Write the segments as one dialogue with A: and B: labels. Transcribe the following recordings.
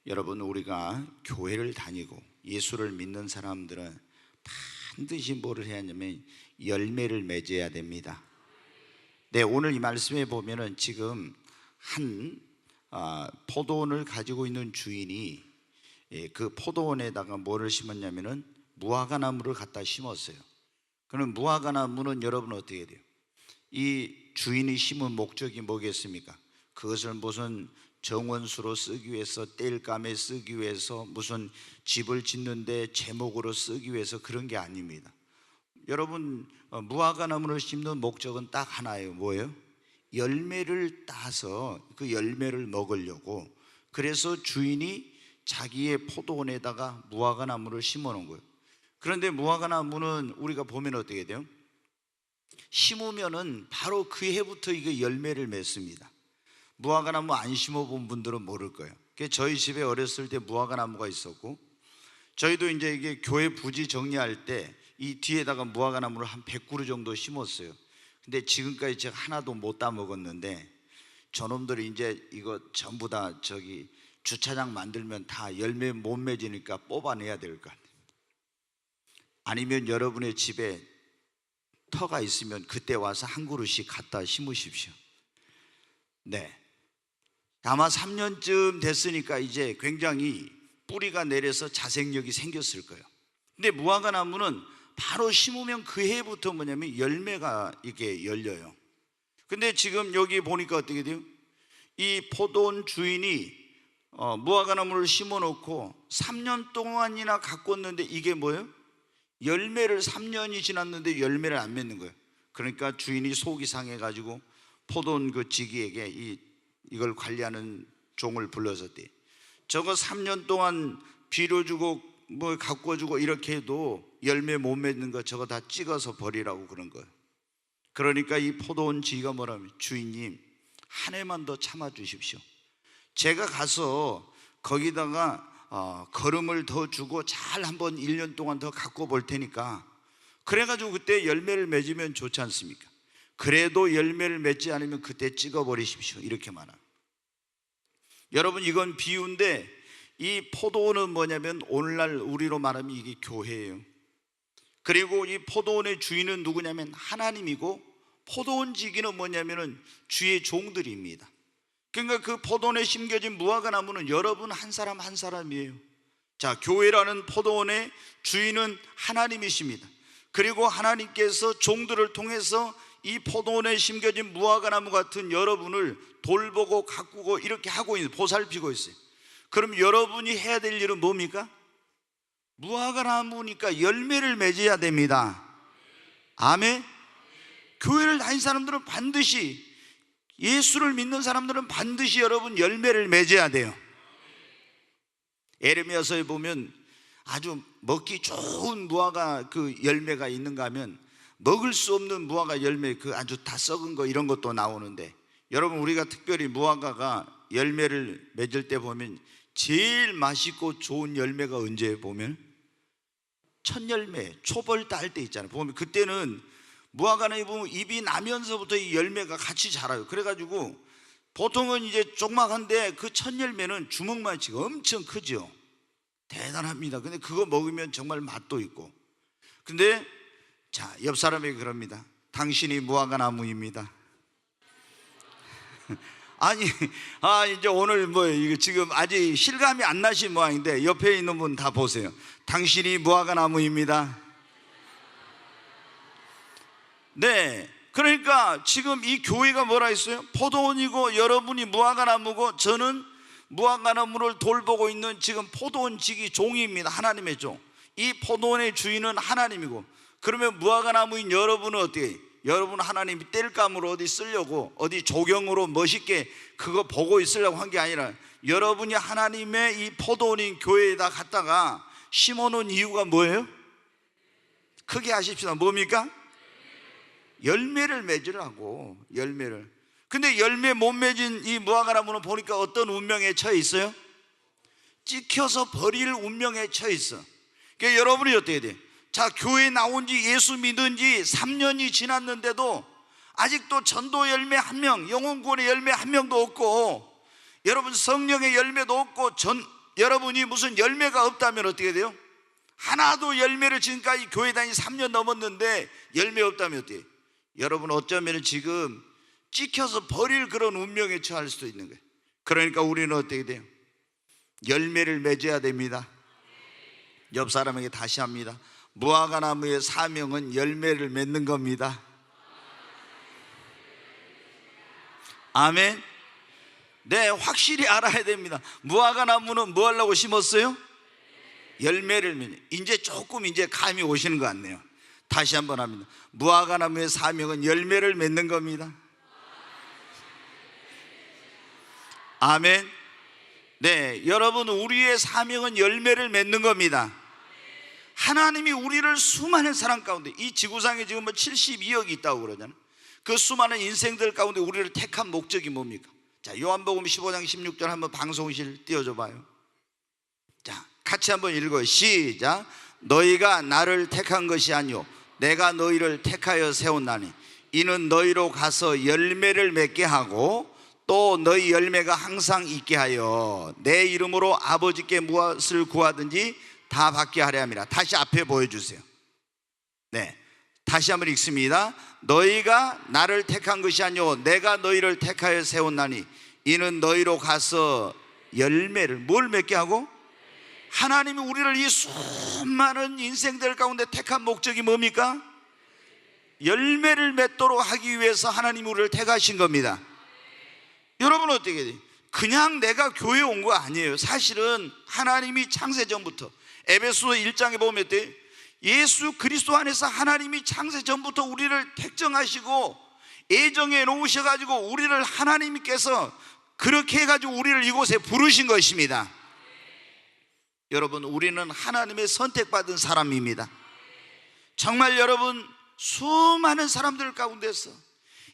A: 여러분, 우리가 교회를 다니고 예수를 믿는 사람들은 반드시 뭐를 해야 하냐면 열매를 맺어야 됩니다. 네, 오늘 이 말씀에 보면은 지금 한 포도원을 가지고 있는 주인이 그 포도원에다가 뭐를 심었냐면은 무화과나무를 갖다 심었어요. 그럼 무화과나무는 여러분 어떻게 돼요? 이 주인이 심은 목적이 뭐겠습니까? 그것을 무슨 정원수로 쓰기 위해서, 땔감에 쓰기 위해서, 무슨 집을 짓는데 제목으로 쓰기 위해서 그런 게 아닙니다. 여러분, 무화과나무를 심는 목적은 딱 하나예요. 뭐예요? 열매를 따서 그 열매를 먹으려고. 그래서 주인이 자기의 포도원에다가 무화과나무를 심어 놓은 거예요. 그런데 무화과나무는 우리가 보면 어떻게 돼요? 심으면은 바로 그 해부터 이게 열매를 맺습니다. 무화과나무 안 심어본 분들은 모를 거예요. 저희 집에 어렸을 때 무화과나무가 있었고, 저희도 이제 이게 교회 부지 정리할 때 이 뒤에다가 무화과나무를 한 100그루 정도 심었어요. 근데 지금까지 제가 하나도 못 따먹었는데, 저놈들이 이제 이거 전부 다 저기 주차장 만들면 다 열매 못 맺으니까 뽑아내야 될 것 같아요. 아니면 여러분의 집에 터가 있으면 그때 와서 한 그루씩 갖다 심으십시오. 네, 아마 3년쯤 됐으니까 이제 굉장히 뿌리가 내려서 자생력이 생겼을 거예요. 근데 무화과나무는 바로 심으면 그 해부터 뭐냐면 열매가 이렇게 열려요. 근데 지금 여기 보니까 어떻게 돼요? 이 포도원 주인이 무화과나무를 심어놓고 3년 동안이나 가꿨는데 이게 뭐예요? 열매를 3년이 지났는데 열매를 안 맺는 거예요. 그러니까 주인이 속이 상해가지고 포도원 그 지기에게 이걸 관리하는 종을 불러서 저거 3년 동안 비료 주고 뭐 가꿔주고 이렇게 해도 열매 못 맺는 거 저거 다 찍어서 버리라고 그런 거예요. 그러니까 이 포도원 지기가 뭐라면, 주인님 한 해만 더 참아 주십시오. 제가 가서 거기다가 거름을 더 주고 잘 한번 1년 동안 더 가꿔 볼 테니까, 그래가지고 그때 열매를 맺으면 좋지 않습니까? 그래도 열매를 맺지 않으면 그때 찍어버리십시오. 이렇게 말합니다. 여러분, 이건 비유인데 이 포도원은 뭐냐면 오늘날 우리로 말하면 이게 교회예요. 그리고 이 포도원의 주인은 누구냐면 하나님이고, 포도원 지기는 뭐냐면은 주의 종들입니다. 그러니까 그 포도원에 심겨진 무화과나무는 여러분 한 사람 한 사람이에요. 자, 교회라는 포도원의 주인은 하나님이십니다. 그리고 하나님께서 종들을 통해서 이 포도원에 심겨진 무화과나무 같은 여러분을 돌보고 가꾸고 이렇게 하고 있는, 보살피고 있어요. 그럼 여러분이 해야 될 일은 뭡니까? 무화과나무니까 열매를 맺어야 됩니다. 아멘. 교회를 다닌 사람들은 반드시, 예수를 믿는 사람들은 반드시 여러분 열매를 맺어야 돼요. 에레미야서에 보면 아주 먹기 좋은 무화과 그 열매가 있는가 하면 먹을 수 없는 무화과 열매, 그 아주 다 썩은 거 이런 것도 나오는데, 여러분 우리가 특별히 무화과가 열매를 맺을 때 보면 제일 맛있고 좋은 열매가 언제 보면 첫 열매, 초벌 딸 때 있잖아요. 보면 그때는 무화과는 보면 잎이 나면서부터 이 열매가 같이 자라요. 그래가지고 보통은 이제 조그맣한데 그 첫 열매는 주먹만치 엄청 크죠. 대단합니다. 근데 그거 먹으면 정말 맛도 있고. 근데 자, 옆 사람에게 그럽니다. 당신이 무화과나무입니다. 아니, 이제 오늘 뭐 이거 지금 아직 실감이 안 나신 모양인데 옆에 있는 분 다 보세요. 당신이 무화과나무입니다. 네, 그러니까 지금 이 교회가 뭐라 했어요? 포도원이고 여러분이 무화과나무고 저는 무화과나무를 돌보고 있는 지금 포도원 지기 종입니다. 하나님의 종. 이 포도원의 주인은 하나님이고, 그러면 무화과나무인 여러분은 어떻게 해요? 여러분 하나님이 땔감으로 어디 쓰려고, 어디 조경으로 멋있게 그거 보고 있으려고 한 게 아니라, 여러분이 하나님의 이 포도원인 교회에다 갖다가 심어놓은 이유가 뭐예요? 크게 하십시다. 뭡니까? 열매를 맺으라고. 열매를. 근데 열매 못 맺은 이 무화과나무는 보니까 어떤 운명에 처해 있어요? 찍혀서 버릴 운명에 처해 있어. 그러니까 여러분이 어떻게 돼? 자, 교회 나온 지, 예수 믿은 지 3년이 지났는데도 아직도 전도 열매 한 명, 영혼 구원의 열매 한 명도 없고, 여러분 성령의 열매도 없고 여러분이 무슨 열매가 없다면 어떻게 돼요? 하나도 열매를 지금까지 교회 다니 3년 넘었는데 열매 없다면 어떻게 해요? 여러분 어쩌면 지금 찍혀서 버릴 그런 운명에 처할 수도 있는 거예요. 그러니까 우리는 어떻게 돼요? 열매를 맺어야 됩니다. 옆 사람에게 다시 합니다. 무화과나무의 사명은 열매를 맺는 겁니다. 아멘. 네, 확실히 알아야 됩니다. 무화과나무는 뭐 하려고 심었어요? 열매를 맺는. 이제 조금 감이 오시는 것 같네요. 다시 한번 합니다. 무화과나무의 사명은 열매를 맺는 겁니다. 아멘. 네, 여러분, 우리의 사명은 열매를 맺는 겁니다. 하나님이 우리를 수많은 사람 가운데, 이 지구상에 지금 72억이 있다고 그러잖아요. 그 수많은 인생들 가운데 우리를 택한 목적이 뭡니까? 자, 요한복음 15장 16절 한번 방송실 띄워줘 봐요. 자, 같이 한번 읽어요. 시작. 너희가 나를 택한 것이 아니요 내가 너희를 택하여 세웠나니 이는 너희로 가서 열매를 맺게 하고 또 너희 열매가 항상 있게 하여 내 이름으로 아버지께 무엇을 구하든지 다 받게 하려 함이라. 다시 앞에 보여주세요. 네, 다시 한번 읽습니다. 너희가 나를 택한 것이 아니요 내가 너희를 택하여 세웠나니 이는 너희로 가서 열매를 뭘 맺게 하고? 하나님이 우리를 이 수많은 인생들 가운데 택한 목적이 뭡니까? 열매를 맺도록 하기 위해서 하나님이 우리를 택하신 겁니다. 여러분 어떻게 돼요? 그냥 내가 교회에 온 거 아니에요. 사실은 하나님이 창세전부터 에베소서 1장에 보면 예수 그리스도 안에서 하나님이 창세전부터 우리를 택정하시고 애정해 놓으셔가지고 우리를 하나님께서 그렇게 해가지고 우리를 이곳에 부르신 것입니다. 여러분, 우리는 하나님의 선택받은 사람입니다. 정말 여러분, 수많은 사람들 가운데서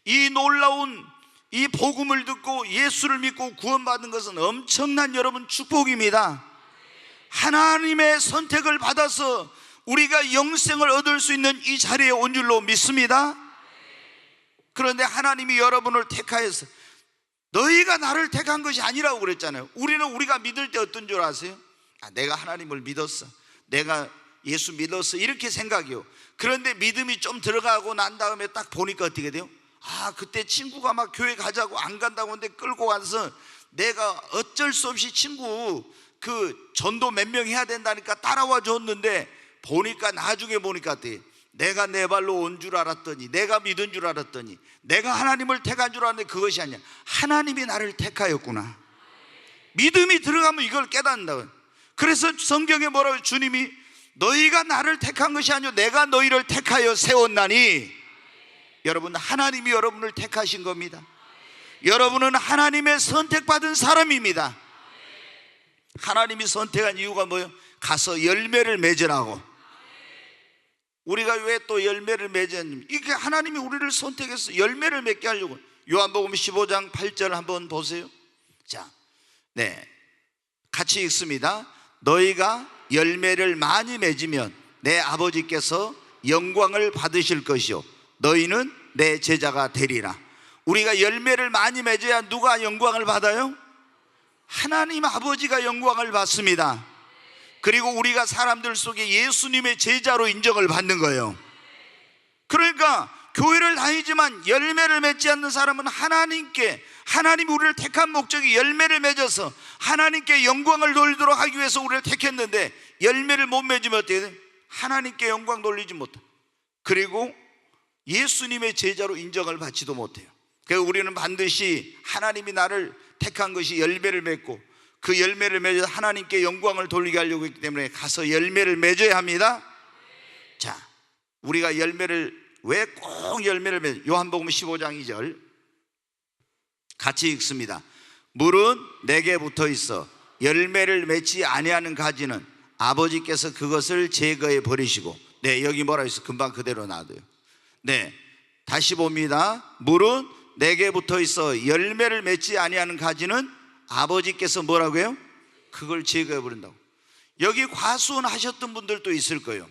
A: 이 놀라운 이 복음을 듣고 예수를 믿고 구원받은 것은 엄청난 여러분 축복입니다. 하나님의 선택을 받아서 우리가 영생을 얻을 수 있는 이 자리에 온 줄로 믿습니다. 그런데 하나님이 여러분을 택하여서 너희가 나를 택한 것이 아니라고 그랬잖아요. 우리가 믿을 때 어떤 줄 아세요? 내가 하나님을 믿었어, 내가 예수 믿었어, 이렇게 생각해요. 그런데 믿음이 좀 들어가고 난 다음에 딱 보니까 어떻게 돼요? 그때 친구가 막 교회 가자고 안 간다고 하는데 끌고 가서 내가 어쩔 수 없이 친구 그 전도 몇 명 해야 된다니까 따라와 줬는데 나중에 보니까 어때요? 내가 내 발로 온 줄 알았더니, 내가 믿은 줄 알았더니, 내가 하나님을 택한 줄 알았는데 그것이 아니야. 하나님이 나를 택하였구나. 믿음이 들어가면 이걸 깨닫는다고요. 그래서 성경에 뭐라고, 주님이 너희가 나를 택한 것이 아니요 내가 너희를 택하여 세웠나니. 여러분, 하나님이 여러분을 택하신 겁니다. 여러분은 하나님의 선택받은 사람입니다. 하나님이 선택한 이유가 뭐예요? 가서 열매를 맺으라고. 우리가 왜 또 열매를 맺었는지, 이게 하나님이 우리를 선택해서 열매를 맺게 하려고. 요한복음 15장 8절 한번 보세요. 자, 네, 같이 읽습니다. 너희가 열매를 많이 맺으면 내 아버지께서 영광을 받으실 것이요 너희는 내 제자가 되리라. 우리가 열매를 많이 맺어야 누가 영광을 받아요? 하나님 아버지가 영광을 받습니다. 그리고 우리가 사람들 속에 예수님의 제자로 인정을 받는 거예요. 그러니까 교회를 다니지만 열매를 맺지 않는 사람은 하나님이 우리를 택한 목적이 열매를 맺어서 하나님께 영광을 돌리도록 하기 위해서 우리를 택했는데 열매를 못 맺으면 어떻게 돼? 하나님께 영광 돌리지 못해. 그리고 예수님의 제자로 인정을 받지도 못해요. 그래서 우리는 반드시 하나님이 나를 택한 것이 열매를 맺고 그 열매를 맺어서 하나님께 영광을 돌리게 하려고 했기 때문에 가서 열매를 맺어야 합니다. 자, 우리가 열매를 왜 꼭 열매를 맺어요? 요한복음 15장 2절 같이 읽습니다. 물은 내게 붙어 있어 열매를 맺지 아니하는 가지는 아버지께서 그것을 제거해 버리시고. 네, 여기 뭐라 했어? 금방 그대로 놔둬요. 네, 다시 봅니다. 물은 내게 붙어 있어 열매를 맺지 아니하는 가지는 아버지께서 뭐라고요? 그걸 제거해 버린다고. 여기 과수원 하셨던 분들도 있을 거예요.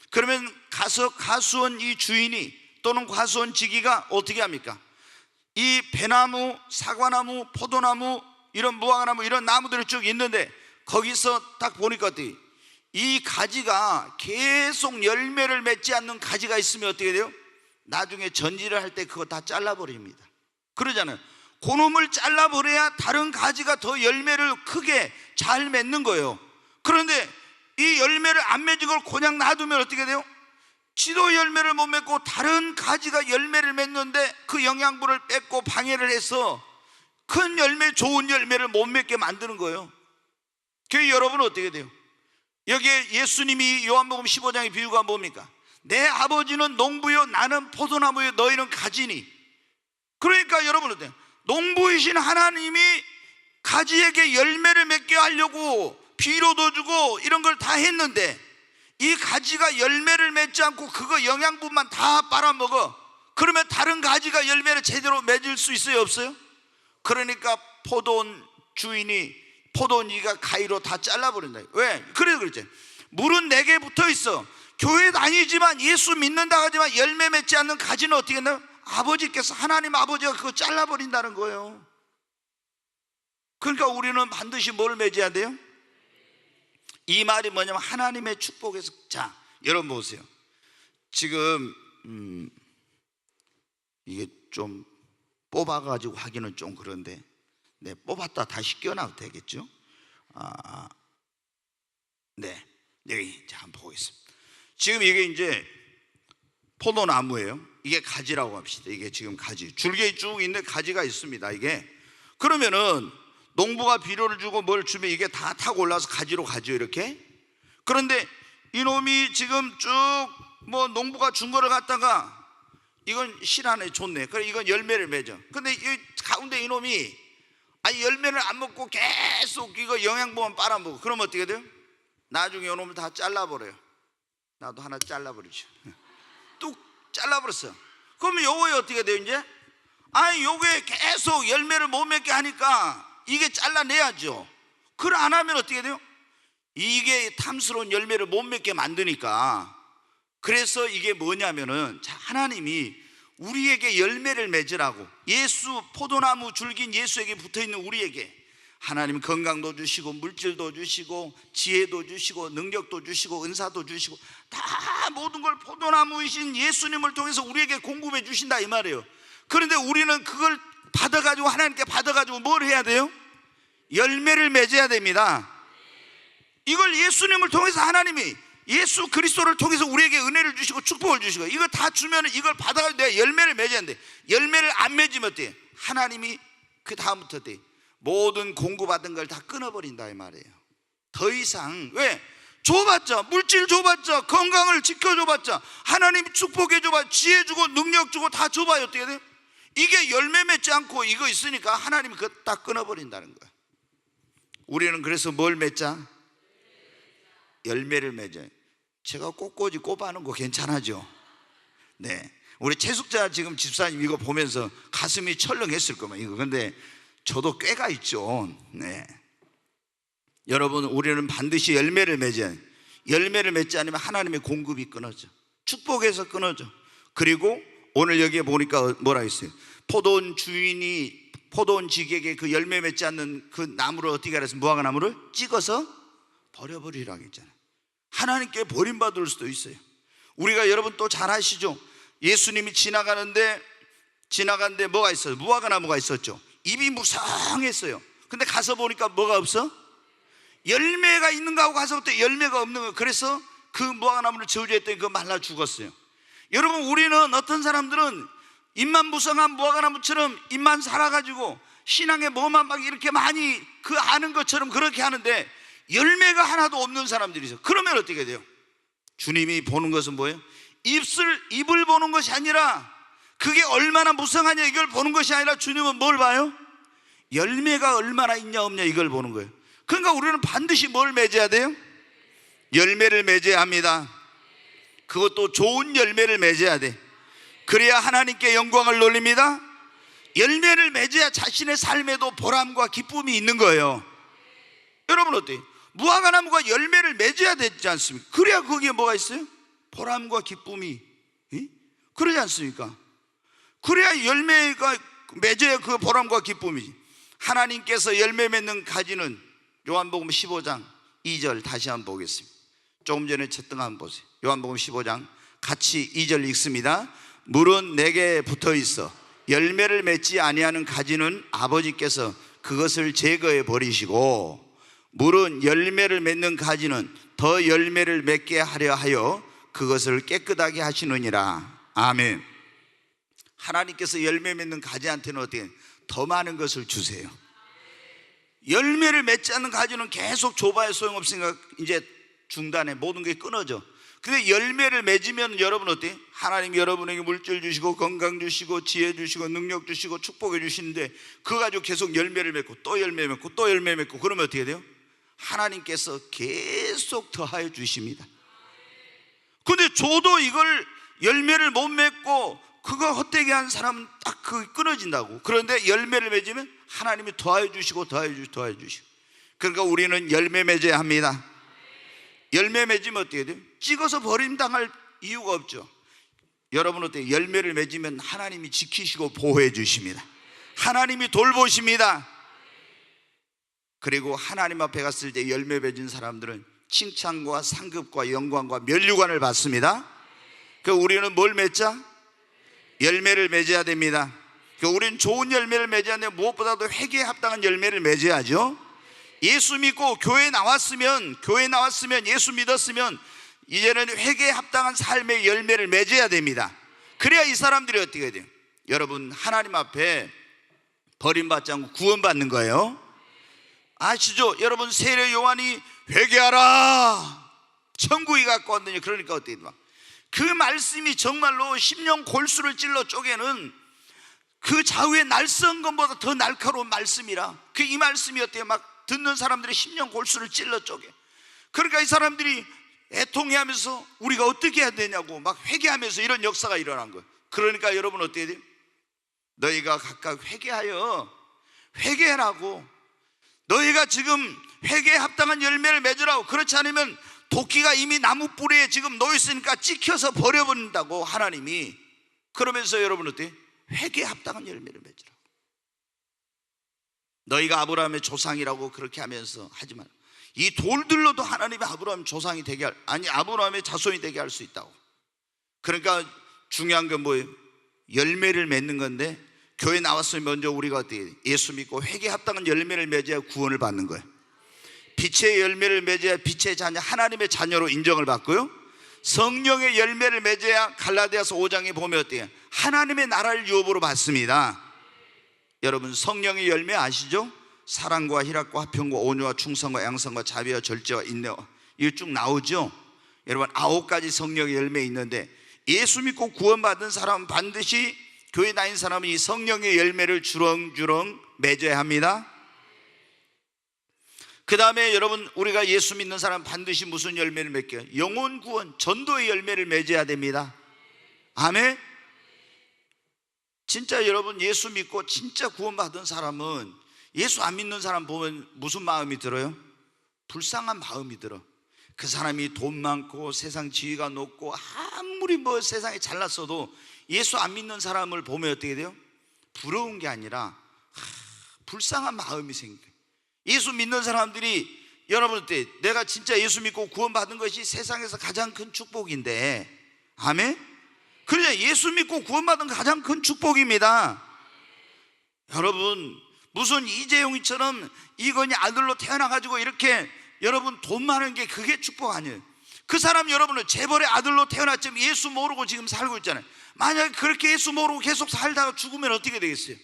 A: 그러면 가서 과수원 이 주인이 또는 과수원 지기가 어떻게 합니까? 이 배나무, 사과나무, 포도나무, 이런 무화과나무 이런 나무들이 쭉 있는데 거기서 딱 보니까 어떻게, 이 가지가 계속 열매를 맺지 않는 가지가 있으면 어떻게 돼요? 나중에 전지를 할 때 그거 다 잘라버립니다. 그러잖아요. 그놈을 잘라버려야 다른 가지가 더 열매를 크게 잘 맺는 거예요. 그런데 이 열매를 안 맺은 걸 그냥 놔두면 어떻게 돼요? 지도 열매를 못 맺고 다른 가지가 열매를 맺는데 그 영양분을 뺏고 방해를 해서 큰 열매, 좋은 열매를 못 맺게 만드는 거예요. 교회 여러분은 어떻게 돼요? 여기에 예수님이 요한복음 15장의 비유가 뭡니까? 내 아버지는 농부요 나는 포도나무요 너희는 가지니. 그러니까 여러분 어때요? 농부이신 하나님이 가지에게 열매를 맺게 하려고 비료도 주고 이런 걸 다 했는데 이 가지가 열매를 맺지 않고 그거 영양분만 다 빨아먹어. 그러면 다른 가지가 열매를 제대로 맺을 수 있어요, 없어요? 그러니까 포도원 주인이 포도원이가 가위로 다 잘라버린다. 왜? 그래서 그랬지. 물은 내게 붙어 있어. 교회 다니지만 예수 믿는다 하지만 열매 맺지 않는 가지는 어떻게 했나요? 아버지께서, 하나님 아버지가 그거 잘라버린다는 거예요. 그러니까 우리는 반드시 뭘 맺어야 돼요? 이 말이 뭐냐면 하나님의 축복에서. 자, 여러분 보세요. 지금 이게 좀 뽑아가지고 하기는 좀 그런데 네, 뽑았다 다시 껴놔도 되겠죠? 네, 여기 자 한번 보겠습니다. 지금 이게 이제 포도나무예요. 이게 가지라고 합시다. 이게 지금 가지, 줄기에 쭉 있는 가지가 있습니다. 이게 그러면은 농부가 비료를 주고 뭘 주면 이게 다 타고 올라와서 가지로 가죠, 이렇게. 그런데 이놈이 지금 쭉 뭐 농부가 준 거를 갖다가 이건 실하네, 좋네. 그래 이건 열매를 맺어. 근데 이 가운데 이놈이 열매를 안 먹고 계속 이거 영양분만 빨아먹고 그러면 어떻게 돼요? 나중에 이놈을 다 잘라버려요. 나도 하나 잘라버리죠. 뚝 잘라버렸어. 그러면 요거에 어떻게 돼요 이제? 요게 계속 열매를 못 맺게 하니까 이게 잘라내야죠. 그걸 안 하면 어떻게 돼요? 이게 탐스러운 열매를 못 맺게 만드니까. 그래서 이게 뭐냐면은, 자, 하나님이 우리에게 열매를 맺으라고, 예수, 포도나무 줄긴 예수에게 붙어있는 우리에게 하나님 건강도 주시고 물질도 주시고 지혜도 주시고 능력도 주시고 은사도 주시고 다 모든 걸 포도나무이신 예수님을 통해서 우리에게 공급해 주신다 이 말이에요. 그런데 우리는 그걸 받아가지고, 하나님께 받아가지고 뭘 해야 돼요? 열매를 맺어야 됩니다. 이걸 예수님을 통해서, 하나님이 예수 그리스도를 통해서 우리에게 은혜를 주시고 축복을 주시고 이거 다 주면 이걸 받아가지고 내가 열매를 맺어야 하는데, 열매를 안 맺으면 어때요? 하나님이 그 다음부터 어때요? 모든 공급받은 걸 다 끊어버린다 이 말이에요. 더 이상, 왜? 줘봤자, 물질 줘봤자, 건강을 지켜줘봤자, 하나님 축복해 줘봤자, 지혜 주고 능력 주고 다 줘봐요. 어떻게 돼요? 이게 열매 맺지 않고 이거 있으니까 하나님이 그거 다 끊어버린다는 거야. 우리는 그래서 뭘 맺자? 열매를 맺어요. 제가 꽃꽂이 꼽아놓은 거 괜찮아죠? 네, 우리 최숙자 지금 집사님 이거 보면서 가슴이 철렁했을 거면 이거. 근데 저도 꾀가 있죠. 네, 여러분, 우리는 반드시 열매를 맺어야 해요. 열매를 맺지 않으면 하나님의 공급이 끊어져, 축복에서 끊어져. 그리고 오늘 여기에 보니까 뭐라 했어요? 포도원 주인이 포도원 지객에게 그 열매 맺지 않는 그 나무를 어떻게 하랬어요? 무화과 나무를 찍어서 버려버리라고 했잖아요. 하나님께 버림받을 수도 있어요. 우리가 여러분 또 잘 아시죠? 예수님이 지나가는데 뭐가 있어요? 무화과 나무가 있었죠. 잎이 무성했어요. 근데 가서 보니까 뭐가 없어? 열매가 있는가 하고 가서부터 열매가 없는 거예요. 그래서 그 무화과 나무를 저주했더니 그거 말라 죽었어요. 여러분, 우리는 어떤 사람들은 잎만 무성한 무화과 나무처럼 잎만 살아가지고 신앙에 뭐만 막 이렇게 많이 그 아는 것처럼 그렇게 하는데 열매가 하나도 없는 사람들이 있어요. 그러면 어떻게 돼요? 주님이 보는 것은 뭐예요? 잎을 보는 것이 아니라, 그게 얼마나 무성하냐 이걸 보는 것이 아니라 주님은 뭘 봐요? 열매가 얼마나 있냐 없냐 이걸 보는 거예요. 그러니까 우리는 반드시 뭘 맺어야 돼요? 열매를 맺어야 합니다. 그것도 좋은 열매를 맺어야 돼. 그래야 하나님께 영광을 돌립니다. 열매를 맺어야 자신의 삶에도 보람과 기쁨이 있는 거예요. 여러분 어때요? 무화과 나무가 열매를 맺어야 되지 않습니까? 그래야 거기에 뭐가 있어요? 보람과 기쁨이, 그러지 않습니까? 그래야 열매가 맺어야 그 보람과 기쁨이지. 하나님께서 열매 맺는 가지는 요한복음 15장 2절 다시 한번 보겠습니다. 조금 전에 쳤던 거 한번 보세요. 요한복음 15장 같이 2절 읽습니다. 물은 내게 붙어 있어 열매를 맺지 아니하는 가지는 아버지께서 그것을 제거해 버리시고, 물은 열매를 맺는 가지는 더 열매를 맺게 하려 하여 그것을 깨끗하게 하시느니라. 아멘. 하나님께서 열매 맺는 가지한테는 어떻게 더 많은 것을 주세요. 열매를 맺지 않는 가지는 계속 줘봐야 소용없으니까 이제 중단해, 모든 게 끊어져. 근데 열매를 맺으면 여러분 어때요? 하나님이 여러분에게 물질 주시고 건강 주시고 지혜 주시고 능력 주시고 축복해 주시는데 그거 가지고 계속 열매를 맺고 또 열매 맺고 또 열매 맺고 그러면 어떻게 돼요? 하나님께서 계속 더하여 주십니다. 근데 저도 이걸 열매를 못 맺고 그거 헛되게 한 사람은 딱 그 끊어진다고. 그런데 열매를 맺으면 하나님이 더하여 주시고 더하여 주시고 더하여 주시고. 그러니까 우리는 열매 맺어야 합니다. 열매 맺으면 어떻게 돼요? 찍어서 버림당할 이유가 없죠. 여러분 어때요? 열매를 맺으면 하나님이 지키시고 보호해 주십니다. 하나님이 돌보십니다. 그리고 하나님 앞에 갔을 때 열매 맺은 사람들은 칭찬과 상급과 영광과 면류관을 받습니다. 그 우리는 뭘 맺자? 열매를 맺어야 됩니다. 그 우리는 좋은 열매를 맺어야 되는데 무엇보다도 회개에 합당한 열매를 맺어야죠. 예수 믿고 교회 나왔으면 예수 믿었으면 이제는 회개에 합당한 삶의 열매를 맺어야 됩니다. 그래야 이 사람들이 어떻게 돼요? 여러분 하나님 앞에 버림받지 않고 구원받는 거예요. 아시죠? 여러분 세례 요한이 회개하라 천국이 갖고 왔느냐. 그러니까 어떻게 돼요? 그 말씀이 정말로 심령 골수를 찔러 쪼개는 그 좌우의 날선 것보다 더 날카로운 말씀이라. 그 이 말씀이 어때요? 막 듣는 사람들의 심령 골수를 찔러 쪼개. 그러니까 이 사람들이 애통해하면서 우리가 어떻게 해야 되냐고 막 회개하면서 이런 역사가 일어난 거예요. 그러니까 여러분 어떻게 돼요? 너희가 각각 회개하라고. 너희가 지금 회개에 합당한 열매를 맺으라고. 그렇지 않으면 도끼가 이미 나무 뿌리에 지금 놓여있으니까 찍혀서 버려버린다고 하나님이. 그러면서 여러분 어때요? 회개에 합당한 열매를 맺으라고. 너희가 아브라함의 조상이라고 그렇게 하면서 하지만 이 돌들로도 하나님이 아브라함 조상이 되게 아브라함의 자손이 되게 할 수 있다고. 그러니까 중요한 건 뭐예요? 열매를 맺는 건데 교회 나왔으면 먼저 우리가 어떻게 예수 믿고 회개에 합당한 열매를 맺어야 구원을 받는 거예요. 빛의 열매를 맺어야 빛의 자녀, 하나님의 자녀로 인정을 받고요. 성령의 열매를 맺어야 갈라디아서 5장에 보면 어때요? 하나님의 나라를 유업으로 받습니다. 여러분 성령의 열매 아시죠? 사랑과 희락과 화평과 온유와 충성과 양성과 자비와 절제와 인내와 이거 쭉 나오죠? 여러분 9가지 성령의 열매 있는데 예수 믿고 구원받은 사람은 반드시 교회 다닌 사람은 이 성령의 열매를 주렁주렁 맺어야 합니다. 그 다음에 여러분 우리가 예수 믿는 사람은 반드시 무슨 열매를 맺게요? 영혼 구원, 전도의 열매를 맺어야 됩니다. 아멘. 진짜 여러분 예수 믿고 진짜 구원받은 사람은 예수 안 믿는 사람 보면 무슨 마음이 들어요? 불쌍한 마음이 들어. 그 사람이 돈 많고 세상 지위가 높고 아무리 뭐 세상에 잘났어도 예수 안 믿는 사람을 보면 어떻게 돼요? 부러운 게 아니라 불쌍한 마음이 생겨요. 예수 믿는 사람들이 여러분 때 내가 진짜 예수 믿고 구원받은 것이 세상에서 가장 큰 축복인데, 아멘? 그러니까 예수 믿고 구원받은 가장 큰 축복입니다. 여러분 무슨 이재용이처럼 이건희 아들로 태어나가지고 이렇게 여러분 돈 많은 게 그게 축복 아니에요. 그 사람 여러분은 재벌의 아들로 태어났지만 예수 모르고 지금 살고 있잖아요. 만약에 그렇게 예수 모르고 계속 살다가 죽으면 어떻게 되겠어요?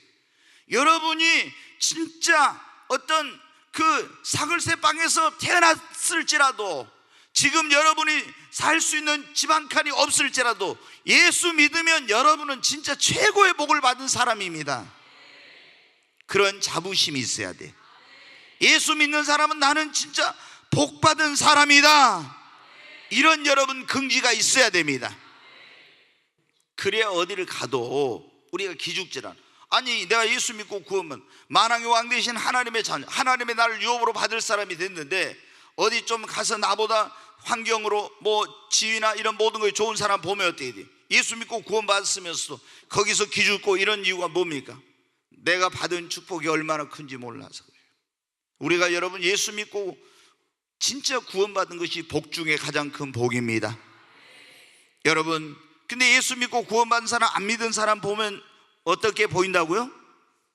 A: 여러분이 진짜 어떤 그 사글세 빵에서 태어났을지라도 지금 여러분이 살 수 있는 집 한 칸이 없을지라도 예수 믿으면 여러분은 진짜 최고의 복을 받은 사람입니다. 그런 자부심이 있어야 돼. 예수 믿는 사람은 나는 진짜 복 받은 사람이다, 이런 여러분 긍지가 있어야 됩니다. 그래야 어디를 가도 우리가 기죽질 아니 내가 예수 믿고 구원은 만왕의 왕 되신 하나님의 자녀, 하나님의 나를 유업으로 받을 사람이 됐는데 어디 좀 가서 나보다 환경으로 뭐 지위나 이런 모든 것이 좋은 사람 보면 어떻게 돼? 예수 믿고 구원받았으면서도 거기서 기죽고 이런 이유가 뭡니까? 내가 받은 축복이 얼마나 큰지 몰라서 그래요. 우리가 여러분 예수 믿고 진짜 구원받은 것이 복 중에 가장 큰 복입니다. 여러분, 근데 예수 믿고 구원받은 사람, 안 믿은 사람 보면 어떻게 보인다고요?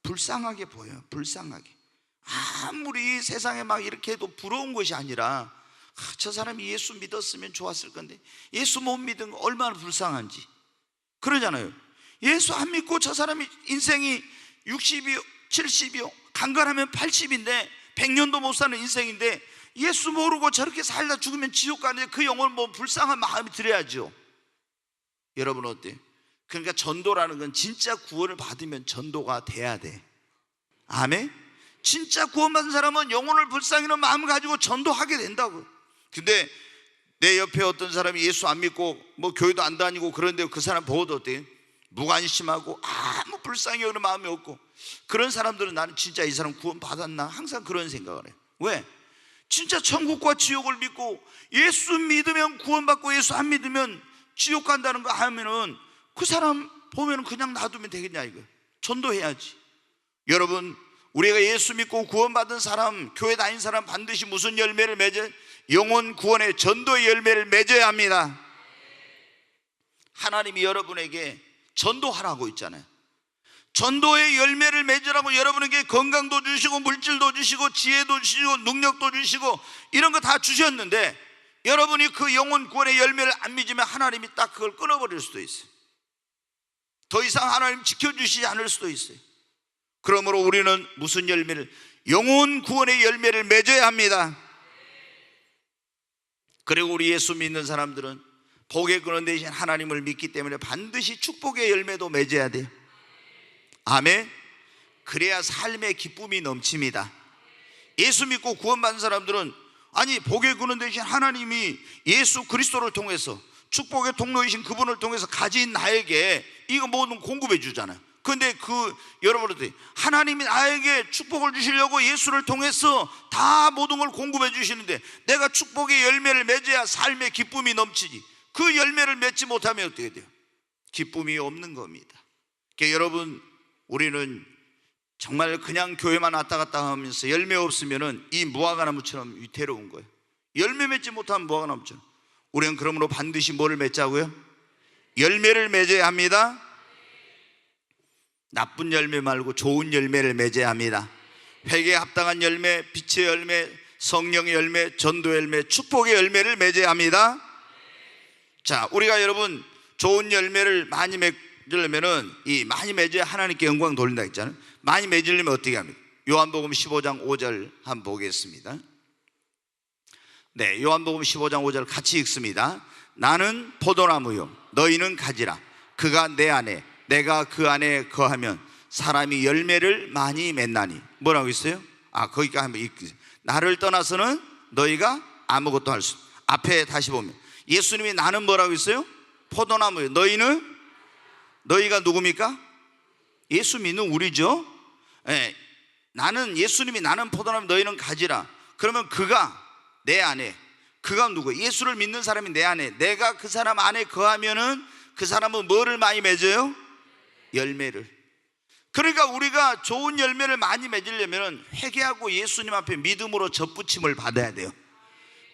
A: 불쌍하게 보여요. 불쌍하게. 아무리 세상에 막 이렇게 해도 부러운 것이 아니라 저 사람이 예수 믿었으면 좋았을 건데 예수 못 믿은 거 얼마나 불쌍한지 그러잖아요. 예수 안 믿고 저 사람이 인생이 60이요 70이요 간간하면 80인데 100년도 못 사는 인생인데 예수 모르고 저렇게 살다 죽으면 지옥 가는데 그 영혼 뭐 불쌍한 마음이 들어야죠. 여러분 어때요? 그러니까 전도라는 건 진짜 구원을 받으면 전도가 돼야 돼. 아멘? 진짜 구원받은 사람은 영혼을 불쌍히 여기는 마음을 가지고 전도하게 된다고. 근데 내 옆에 어떤 사람이 예수 안 믿고 뭐 교회도 안 다니고 그런데 그 사람 보고도 어때요? 무관심하고 아무 불쌍히 여기는 마음이 없고 그런 사람들은 나는 진짜 이 사람 구원 받았나 항상 그런 생각을 해요. 왜? 진짜 천국과 지옥을 믿고 예수 믿으면 구원받고 예수 안 믿으면 지옥 간다는 거 하면은 그 사람 보면 그냥 놔두면 되겠냐 이거. 전도해야지. 여러분, 우리가 예수 믿고 구원받은 사람, 교회 다닌 사람 반드시 무슨 열매를 맺어요? 영혼 구원의 전도의 열매를 맺어야 합니다. 하나님이 여러분에게 전도하라고 있잖아요. 전도의 열매를 맺으라고 여러분에게 건강도 주시고 물질도 주시고 지혜도 주시고 능력도 주시고 이런 거 다 주셨는데 여러분이 그 영혼 구원의 열매를 안 맺으면 하나님이 딱 그걸 끊어버릴 수도 있어요. 더 이상 하나님 지켜주시지 않을 수도 있어요. 그러므로 우리는 무슨 열매를? 영혼 구원의 열매를 맺어야 합니다. 그리고 우리 예수 믿는 사람들은 복의 근원 되신 하나님을 믿기 때문에 반드시 축복의 열매도 맺어야 돼요. 아멘. 그래야 삶의 기쁨이 넘칩니다. 예수 믿고 구원받은 사람들은 아니 복의 근원 되신 하나님이 예수 그리스도를 통해서 축복의 통로이신 그분을 통해서 가진 나에게 이거 모든 공급해 주잖아요. 그런데 여러분들 하나님이 나에게 축복을 주시려고 예수를 통해서 다 모든 걸 공급해 주시는데 내가 축복의 열매를 맺어야 삶의 기쁨이 넘치지. 그 열매를 맺지 못하면 어떻게 돼요? 기쁨이 없는 겁니다. 그러니까 여러분, 우리는 정말 그냥 교회만 왔다 갔다 하면서 열매 없으면은 이 무화과나무처럼 위태로운 거예요. 열매 맺지 못하면 무화과나무처럼. 우리는 그러므로 반드시 뭐를 맺자고요? 열매를 맺어야 합니다. 나쁜 열매 말고 좋은 열매를 맺어야 합니다. 회개에 합당한 열매, 빛의 열매, 성령의 열매, 전도의 열매, 축복의 열매를 맺어야 합니다. 자, 우리가 여러분 좋은 열매를 많이 맺으려면은 이 많이 맺어야 하나님께 영광 돌린다 했잖아요. 많이 맺으려면 어떻게 합니까? 요한복음 15장 5절 한번 보겠습니다. 네, 요한복음 15장 5절 같이 읽습니다. 나는 포도나무요 너희는 가지라. 그가 내 안에 내가 그 안에 거하면 사람이 열매를 많이 맺나니. 뭐라고 있어요? 거기까지 한번 읽으세요. 나를 떠나서는 너희가 아무것도 할 수. 앞에 다시 보면 예수님이 나는 뭐라고 있어요? 포도나무요 너희가 누굽니까? 예수 믿는 우리죠. 네. 예수님이 나는 포도나무 너희는 가지라. 그러면 그가 내 안에, 그가 누구예요? 예수를 믿는 사람이 내 안에, 내가 그 사람 안에 거하면은 그 사람은 뭐를 많이 맺어요? 열매를. 그러니까 우리가 좋은 열매를 많이 맺으려면 회개하고 예수님 앞에 믿음으로 접붙임을 받아야 돼요.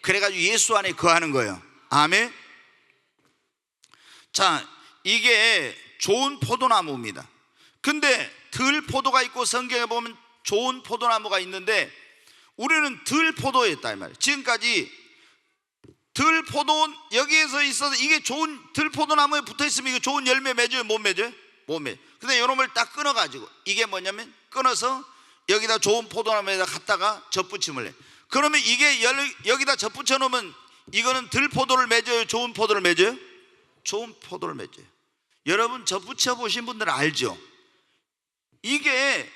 A: 그래가지고 예수 안에 거하는 거예요. 아멘. 자, 이게 좋은 포도나무입니다. 근데 들포도가 있고 성경에 보면 좋은 포도나무가 있는데 우리는 들포도였다 이 말이에요. 지금까지 들포도 여기에서 있어서 이게 좋은 들포도나무에 붙어있으면 이게 좋은 열매 맺어요? 못 맺어요? 못 맺어요. 근데 이놈을 딱 끊어가지고 이게 뭐냐면 끊어서 여기다 좋은 포도나무에다 갖다가 젖붙임을 해. 그러면 이게 여기다 젖붙여 놓으면 이거는 들포도를 맺어요? 좋은 포도를 맺어요? 좋은 포도를 맺어요. 여러분 젖붙여 보신 분들은 알죠? 이게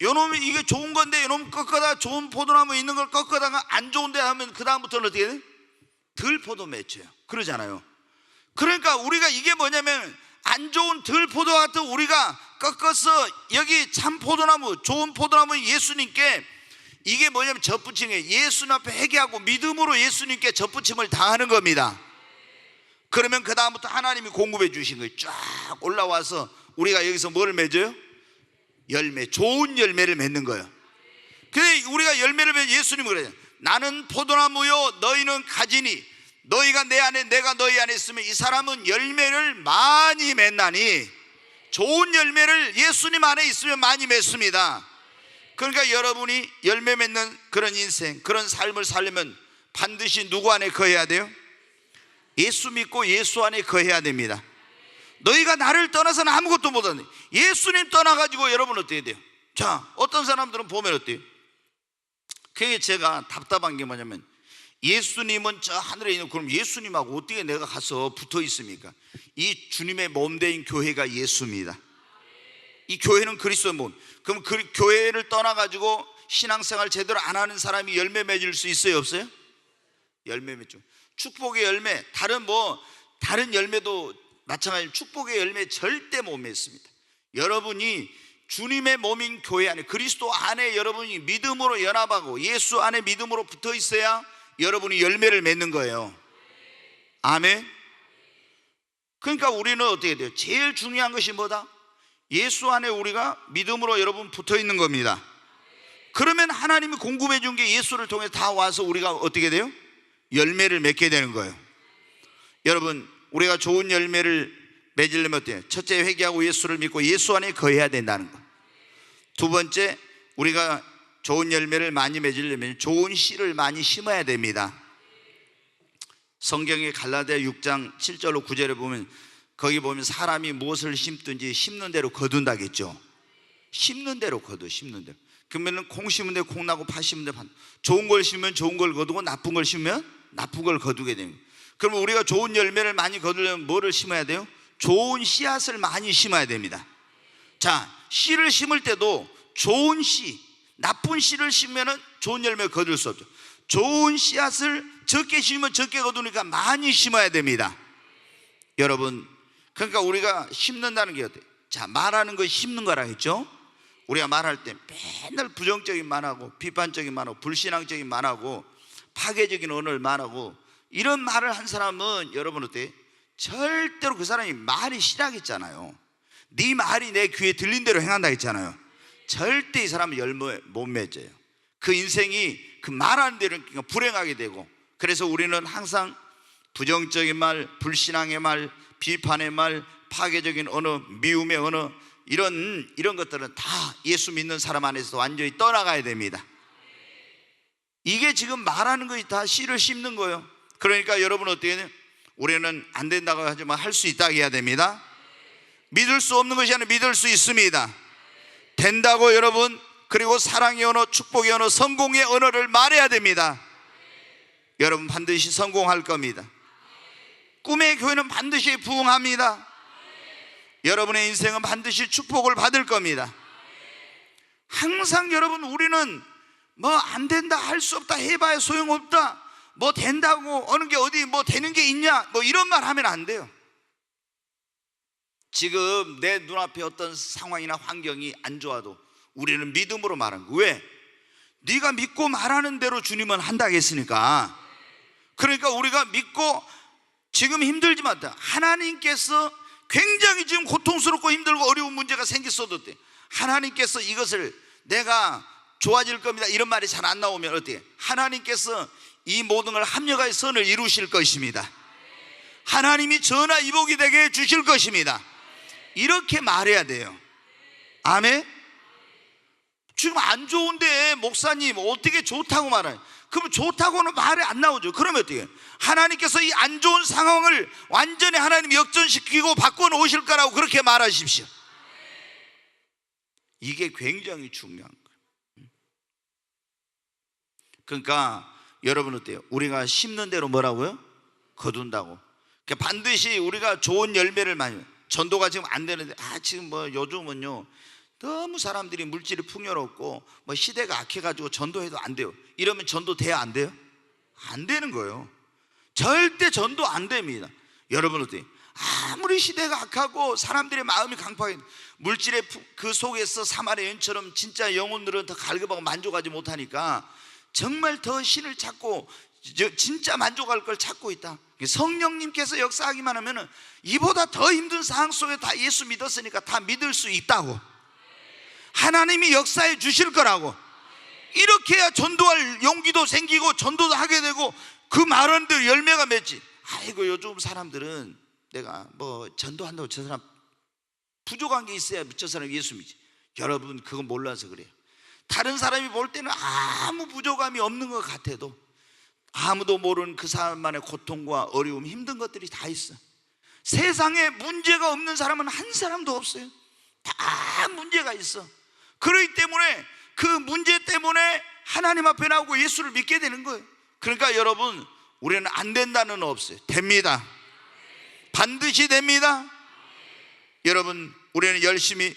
A: 요놈이 이게 좋은 건데 요놈 꺾어다 좋은 포도나무 있는 걸 꺾어다가 안 좋은데 하면 그 다음부터는 어떻게 돼? 들포도 맺혀요. 그러잖아요. 그러니까 우리가 이게 뭐냐면 안 좋은 들포도 같은 우리가 꺾어서 여기 참 포도나무 좋은 포도나무 예수님께 이게 뭐냐면 젖붙인 거예요. 예수님 앞에 회개하고 믿음으로 예수님께 젖붙임을 당하는 겁니다. 그러면 그 다음부터 하나님이 공급해 주신 거예요. 쫙 올라와서 우리가 여기서 뭘 맺어요? 열매, 좋은 열매를 맺는 거예요. 근데 우리가 열매를 맺는 예수님은 그래요. 나는 포도나무요 너희는 가지니 너희가 내 안에 내가 너희 안에 있으면 이 사람은 열매를 많이 맺나니. 좋은 열매를 예수님 안에 있으면 많이 맺습니다. 그러니까 여러분이 열매 맺는 그런 인생, 그런 삶을 살려면 반드시 누구 안에 거해야 돼요? 예수 믿고 예수 안에 거해야 됩니다. 너희가 나를 떠나서는 아무것도 못하네. 예수님 떠나가지고 여러분 어떻게 돼요? 자, 어떤 사람들은 보면 어때요? 그게 제가 답답한 게 뭐냐면, 예수님은 저 하늘에 있는, 그럼 예수님하고 어떻게 내가 가서 붙어 있습니까? 이 주님의 몸된 교회가 예수입니다. 이 교회는 그리스도의 몸. 그럼 그 교회를 떠나가지고 신앙생활 제대로 안 하는 사람이 열매 맺을 수 있어요, 없어요? 열매 맺죠. 축복의 열매, 다른 열매도 마찬가지로 축복의 열매 절대 못 맺습니다. 여러분이 주님의 몸인 교회 안에, 그리스도 안에 여러분이 믿음으로 연합하고 예수 안에 믿음으로 붙어 있어야 여러분이 열매를 맺는 거예요. 아멘. 그러니까 우리는 어떻게 돼요? 제일 중요한 것이 뭐다? 예수 안에 우리가 믿음으로 여러분 붙어 있는 겁니다. 그러면 하나님이 공급해 준 게 예수를 통해 다 와서 우리가 어떻게 돼요? 열매를 맺게 되는 거예요. 여러분, 우리가 좋은 열매를 맺으려면 어때요? 첫째, 회개하고 예수를 믿고 예수 안에 거해야 된다는 거. 두 번째, 우리가 좋은 열매를 많이 맺으려면 좋은 씨를 많이 심어야 됩니다. 성경의 갈라디아 6장 7절로 9절에 보면, 거기 보면 사람이 무엇을 심든지 심는 대로 거둔다겠죠. 심는 대로 거둬, 심는 대로. 그러면 콩 심은 대로 콩 나고, 파 심은 대로 파. 좋은 걸 심으면 좋은 걸 거두고, 나쁜 걸 심으면 나쁜 걸 거두게 됩니다. 그러면 우리가 좋은 열매를 많이 거두려면 뭐를 심어야 돼요? 좋은 씨앗을 많이 심어야 됩니다. 자, 씨를 심을 때도 좋은 씨, 나쁜 씨를 심으면 좋은 열매를 거둘 수 없죠. 좋은 씨앗을 적게 심으면 적게 거두니까 많이 심어야 됩니다. 여러분, 그러니까 우리가 심는다는 게 어때요? 자, 말하는 거 심는 거라 했죠. 우리가 말할 때 맨날 부정적인 말하고, 비판적인 말하고, 불신앙적인 말하고, 파괴적인 언어를 말하고, 이런 말을 한 사람은 여러분 어때요? 절대로 그 사람이 말이 실하겠잖아요. 네 말이 내 귀에 들린 대로 행한다 했잖아요. 절대 이 사람은 열매 못 맺어요. 그 인생이 그 말하는 대로 불행하게 되고, 그래서 우리는 항상 부정적인 말, 불신앙의 말, 비판의 말, 파괴적인 언어, 미움의 언어, 이런 것들은 다 예수 믿는 사람 안에서 완전히 떠나가야 됩니다. 이게 지금 말하는 것이 다 씨를 심는 거예요. 그러니까 여러분 어떻게 해요? 우리는 안 된다고 하지만 할 수 있다고 해야 됩니다. 믿을 수 없는 것이 아니라 믿을 수 있습니다. 된다고 여러분. 그리고 사랑의 언어, 축복의 언어, 성공의 언어를 말해야 됩니다. 여러분 반드시 성공할 겁니다. 꿈의 교회는 반드시 부흥합니다. 여러분의 인생은 반드시 축복을 받을 겁니다. 항상 여러분, 우리는 뭐 안 된다, 할 수 없다, 해봐야 소용없다, 뭐 된다고 어느 게 어디 뭐 되는 게 있냐, 뭐 이런 말 하면 안 돼요. 지금 내 눈앞에 어떤 상황이나 환경이 안 좋아도 우리는 믿음으로 말하는 거예요. 왜? 네가 믿고 말하는 대로 주님은 한다 했으니까. 그러니까 우리가 믿고, 지금 힘들지만 하나님께서 굉장히 지금 고통스럽고 힘들고 어려운 문제가 생겼어도 어때? 하나님께서 이것을 내가 좋아질 겁니다, 이런 말이 잘 안 나오면 어때요? 하나님께서 이 모든 걸 합력하여 선을 이루실 것입니다. 하나님이 전화 이복이 되게 해주실 것입니다. 이렇게 말해야 돼요. 아멘. 지금 안 좋은데 목사님 어떻게 좋다고 말해요? 그럼 좋다고는 말이 안 나오죠. 그러면 어떻게 해요? 하나님께서 이 안 좋은 상황을 완전히 하나님 역전시키고 바꿔놓으실 거라고 그렇게 말하십시오. 이게 굉장히 중요한 거예요. 그러니까 여러분 어때요? 우리가 심는 대로 뭐라고요? 거둔다고. 그러니까 반드시 우리가 좋은 열매를 많이. 전도가 지금 안 되는데, 지금 뭐 요즘은요 너무 사람들이 물질이 풍요롭고 뭐 시대가 악해가지고 전도해도 안 돼요. 이러면 전도 돼야 안 돼요? 안 되는 거예요. 절대 전도 안 됩니다. 여러분 어때요? 아무리 시대가 악하고 사람들의 마음이 강팍해, 물질의 그 속에서 사마리아 여인처럼 진짜 영혼들은 더 갈급하고 만족하지 못하니까 정말 더 신을 찾고 진짜 만족할 걸 찾고 있다. 성령님께서 역사하기만 하면 이보다 더 힘든 상황 속에 다 예수 믿었으니까 다 믿을 수 있다고. 하나님이 역사해 주실 거라고. 이렇게 해야 전도할 용기도 생기고 전도도 하게 되고 그 말하는 대로 열매가 맺지. 아이고 요즘 사람들은 내가 뭐 전도한다고 저 사람 부족한 게 있어야 저 사람 예수 믿지. 여러분 그건 몰라서 그래요. 다른 사람이 볼 때는 아무 부족함이 없는 것 같아도 아무도 모르는 그 사람만의 고통과 어려움, 힘든 것들이 다 있어. 세상에 문제가 없는 사람은 한 사람도 없어요. 다 문제가 있어. 그렇기 때문에 그 문제 때문에 하나님 앞에 나오고 예수를 믿게 되는 거예요. 그러니까 여러분 우리는 안 된다는 없어요. 됩니다. 반드시 됩니다. 여러분 우리는 열심히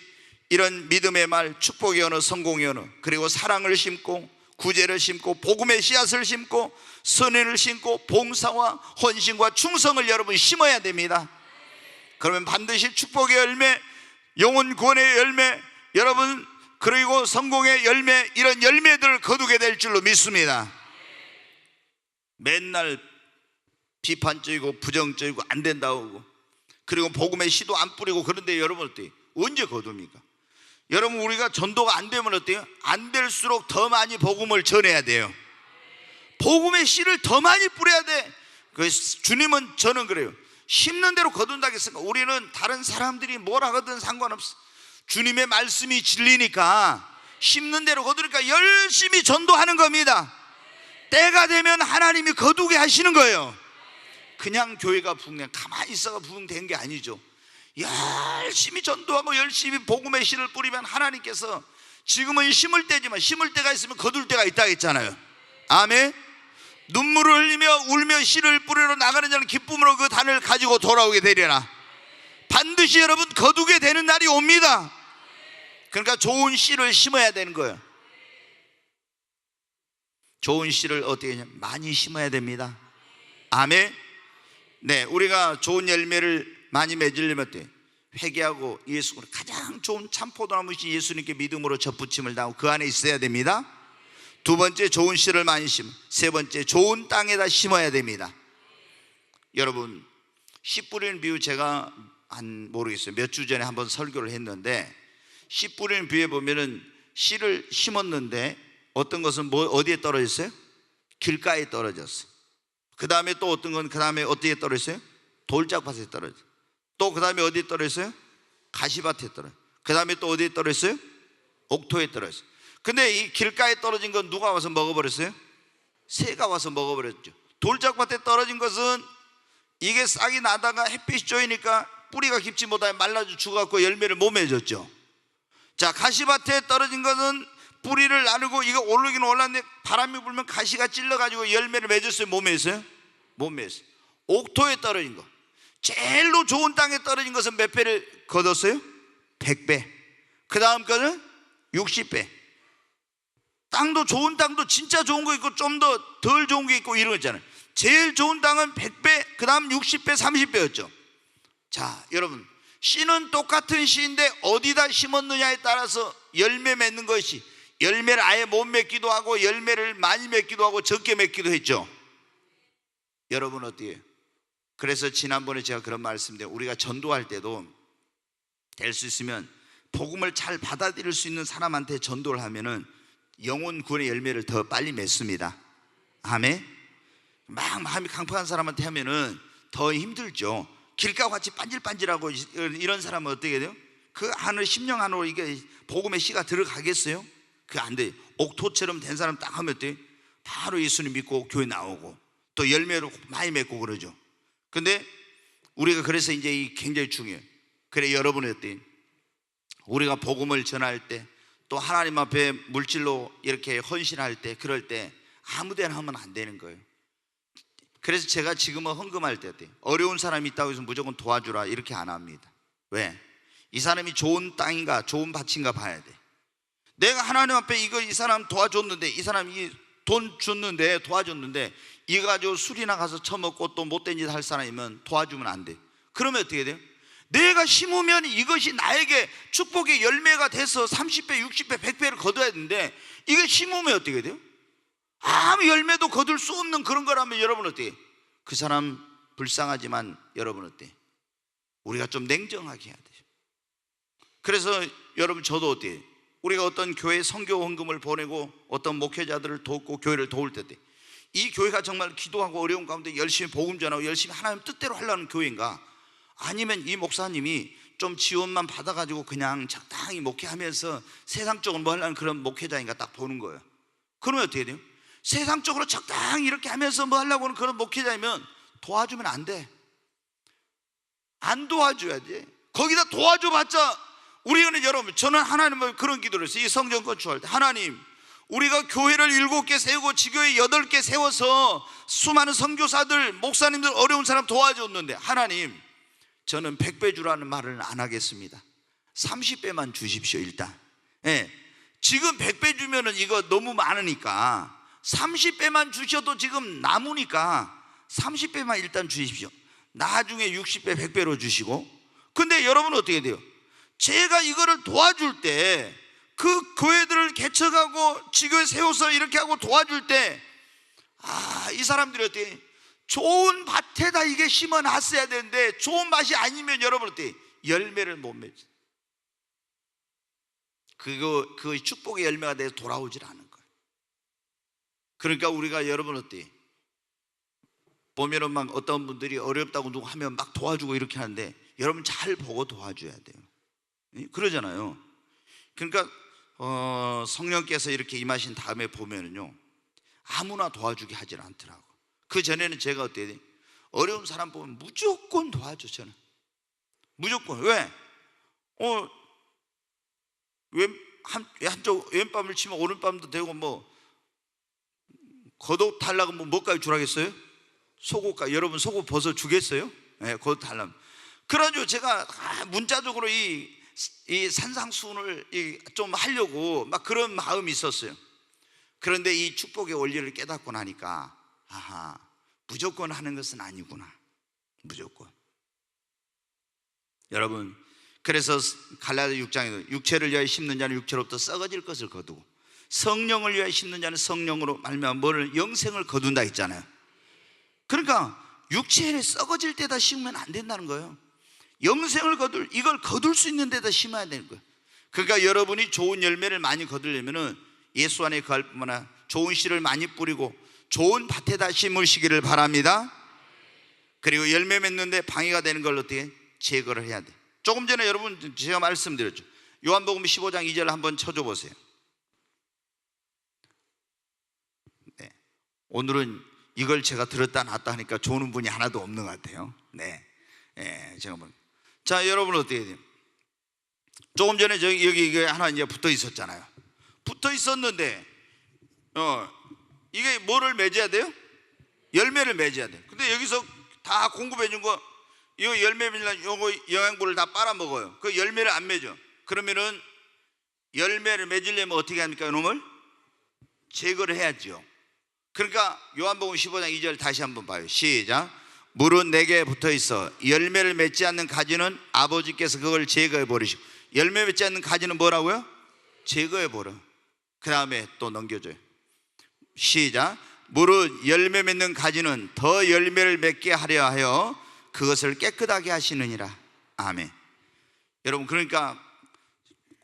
A: 이런 믿음의 말, 축복의 언어, 성공의 언어, 그리고 사랑을 심고 구제를 심고 복음의 씨앗을 심고 선행을 심고 봉사와 헌신과 충성을 여러분 심어야 됩니다. 그러면 반드시 축복의 열매, 영혼 구원의 열매, 여러분 그리고 성공의 열매, 이런 열매들을 거두게 될 줄로 믿습니다. 맨날 비판적이고 부정적이고 안 된다고 하고 그리고 복음의 씨도 안 뿌리고 그런데 여러분 어때요? 언제 거둡니까? 여러분 우리가 전도가 안 되면 어때요? 안 될수록 더 많이 복음을 전해야 돼요. 복음의 씨를 더 많이 뿌려야 돼. 그래서 주님은 저는 그래요. 심는 대로 거둔다 했으니까 우리는 다른 사람들이 뭐라 하든 상관없어. 주님의 말씀이 진리니까 심는 대로 거두니까 열심히 전도하는 겁니다. 때가 되면 하나님이 거두게 하시는 거예요. 그냥 교회가 부흥, 가만히 있어가 부흥된 게 아니죠. 열심히 전도하고 열심히 복음의 씨를 뿌리면 하나님께서 지금은 심을 때지만 심을 때가 있으면 거둘 때가 있다 했잖아요. 아멘. 눈물을 흘리며 울며 씨를 뿌리러 나가는 자는 기쁨으로 그 단을 가지고 돌아오게 되리라. 반드시 여러분 거두게 되는 날이 옵니다. 그러니까 좋은 씨를 심어야 되는 거예요. 좋은 씨를 어떻게 하냐? 많이 심어야 됩니다. 아멘. 네, 우리가 좋은 열매를 많이 맺으려면 어때요? 회개하고 예수, 가장 좋은 참포도나무이신 예수님께 믿음으로 접붙임을 당하고 그 안에 있어야 됩니다. 두 번째, 좋은 씨를 많이 심어. 세 번째, 좋은 땅에다 심어야 됩니다. 여러분 씨 뿌리는 비유 제가 모르겠어요. 몇 주 전에 한번 설교를 했는데 씨 뿌리는 비유에 보면은 씨를 심었는데 어떤 것은 어디에 떨어졌어요? 길가에 떨어졌어요. 그 다음에 또 어떤 건 그 다음에 어디에 떨어졌어요? 돌짝밭에 떨어졌어요. 또 그 다음에 어디에 떨어졌어요? 가시밭에 떨어졌어요. 그 다음에 또 어디에 떨어졌어요? 옥토에 떨어졌어요. 근데 이 길가에 떨어진 건 누가 와서 먹어버렸어요? 새가 와서 먹어버렸죠. 돌짝밭에 떨어진 것은 이게 싹이 나다가 햇빛이 쬐니까 뿌리가 깊지 못하게 말라져 죽어갖고 열매를 못 맺었죠. 자, 가시밭에 떨어진 것은 뿌리를 나누고 이거 오르긴 올랐는데 바람이 불면 가시가 찔러가지고 열매를 맺었어요? 못 맺었어요? 못 맺었어요. 옥토에 떨어진 거, 제일로 좋은 땅에 떨어진 것은 몇 배를 거뒀어요? 100배. 그 다음 거는 60배. 땅도 좋은 땅도 진짜 좋은 거 있고 좀 더 덜 좋은 게 있고 이런 거 있잖아요. 제일 좋은 땅은 100배, 그 다음 60배, 30배였죠. 자, 여러분 씨는 똑같은 씨인데 어디다 심었느냐에 따라서 열매 맺는 것이, 열매를 아예 못 맺기도 하고 열매를 많이 맺기도 하고 적게 맺기도 했죠. 여러분 어때요? 그래서 지난번에 제가 그런 말씀드려요. 우리가 전도할 때도 될 수 있으면 복음을 잘 받아들일 수 있는 사람한테 전도를 하면은 영혼 구원의 열매를 더 빨리 맺습니다. 아멘. 막 마음이 강팍한 사람한테 하면은 더 힘들죠. 길가와 같이 반질반질하고 이런 사람은 어떻게 돼요? 그 안으로 심령 안으로 이게 복음의 씨가 들어가겠어요? 그게 안 돼요. 옥토처럼 된 사람 딱 하면 어때요? 바로 예수님 믿고 교회 나오고 또 열매를 많이 맺고 그러죠. 근데 우리가 그래서 이제 이 굉장히 중요해요. 그래 여러분은 어때요? 우리가 복음을 전할 때 또 하나님 앞에 물질로 이렇게 헌신할 때 그럴 때 아무데나 하면 안 되는 거예요. 그래서 제가 지금은 헌금할 때 어때요? 어려운 사람이 있다고 해서 무조건 도와주라 이렇게 안 합니다. 왜? 이 사람이 좋은 땅인가 좋은 밭인가 봐야 돼. 내가 하나님 앞에 이 사람 도와줬는데, 이 사람이 돈 줬는데 도와줬는데 이거 가지고 술이나 가서 처먹고 또 못된 짓 할 사람이면 도와주면 안 돼. 그러면 어떻게 돼요? 내가 심으면 이것이 나에게 축복의 열매가 돼서 30배, 60배, 100배를 거둬야 되는데 이게 심으면 어떻게 돼요? 아무 열매도 거둘 수 없는 그런 거라면 여러분 어때요? 그 사람 불쌍하지만 여러분 어때요? 우리가 좀 냉정하게 해야 돼요. 그래서 여러분 저도 어때요? 우리가 어떤 교회 선교 헌금을 보내고 어떤 목회자들을 돕고 교회를 도울 때 이 교회가 정말 기도하고 어려운 가운데 열심히 복음 전하고 열심히 하나님 뜻대로 하려는 교회인가, 아니면 이 목사님이 좀 지원만 받아가지고 그냥 적당히 목회하면서 세상적으로 뭐 하려는 그런 목회자인가 딱 보는 거예요. 그러면 어떻게 돼요? 세상적으로 적당히 이렇게 하면서 뭐 하려고 하는 그런 목회자이면 도와주면 안 돼. 안 도와줘야지. 거기다 도와줘봤자, 우리는 여러분, 저는 하나님을 그런 기도를 했어요. 이 성전 건축할 때, 하나님, 우리가 교회를 7개 세우고 지교회 8개 세워서 수많은 선교사들, 목사님들, 어려운 사람 도와줬는데, 하나님, 저는 100배 주라는 말을 안 하겠습니다. 30배만 주십시오. 일단 지금 100배 주면은 이거 너무 많으니까 30배만 주셔도 지금 남으니까 30배만 일단 주십시오. 나중에 60배 100배로 주시고. 근데 여러분은 어떻게 돼요? 제가 이거를 도와줄 때, 그 교회들을 개척하고 지교회 세워서 이렇게 하고 도와줄 때, 이 사람들이 어떻게, 좋은 밭에다 이게 심어 놨어야 되는데 좋은 밭이 아니면 여러분 어때? 열매를 못 맺지. 그 축복의 열매가 돼서 돌아오질 않은 거예요. 그러니까 우리가 여러분 어때? 보면은 막 어떤 분들이 어렵다고 누구 하면 막 도와주고 이렇게 하는데, 여러분 잘 보고 도와줘야 돼요. 그러잖아요. 그러니까 성령께서 이렇게 임하신 다음에 보면은요, 아무나 도와주게 하질 않더라고. 그 전에는 제가 어때요? 어려운 사람 보면 무조건 도와줘. 저는 무조건. 왜? 한쪽 왼밤을 치면 오른밤도 되고, 뭐 겉옷 달라고 뭐 뭐까지 주라겠어요? 속옷까? 여러분 속옷 벗어 주겠어요? 겉옷 달라면. 그래가지고 제가 문자적으로 이 산상수훈을 좀 하려고 막 그런 마음이 있었어요. 그런데 이 축복의 원리를 깨닫고 나니까, 무조건 하는 것은 아니구나. 무조건. 여러분, 그래서 갈라디아 6장에도 육체를 위하여 심는 자는 육체로부터 썩어질 것을 거두고 성령을 위하여 심는 자는 성령으로 말미암아 뭐를, 영생을 거둔다 했잖아요. 그러니까 육체에 썩어질 때다 심으면 안 된다는 거예요. 영생을 이걸 거둘 수 있는 데다 심어야 되는 거예요. 그러니까 여러분이 좋은 열매를 많이 거두려면은 예수 안에 거할 뿐만 아니라 좋은 씨를 많이 뿌리고 좋은 밭에다 심으시기를 바랍니다. 그리고 열매 맺는데 방해가 되는 걸 어떻게 제거를 해야 돼. 조금 전에 여러분 제가 말씀드렸죠. 요한복음 15장 2절 한번 쳐줘 보세요. 네. 오늘은 이걸 제가 들었다 놨다 하니까 좋은 분이 하나도 없는 것 같아요. 제가 자, 여러분 어떻게 돼요? 조금 전에 여기 이게 하나 이제 붙어 있었잖아요. 붙어 있었는데 이게 뭐를 맺어야 돼요? 열매를 맺어야 돼요. 근데 여기서 다 공급해 준 거, 이거 열매 맺으려면 요거 영양분을 다 빨아먹어요. 그 열매를 안 맺어. 그러면은 열매를 맺으려면 어떻게 합니까? 이놈을 제거를 해야죠. 그러니까 요한복음 15장 2절 다시 한번 봐요. 시작. 물은 내게 붙어 있어 열매를 맺지 않는 가지는 아버지께서 그걸 제거해 버리시고. 열매 맺지 않는 가지는 뭐라고요? 제거해 버려. 그 다음에 또 넘겨줘요. 시작. 물은 열매 맺는 가지는 더 열매를 맺게 하려 하여 그것을 깨끗하게 하시느니라. 아멘. 여러분, 그러니까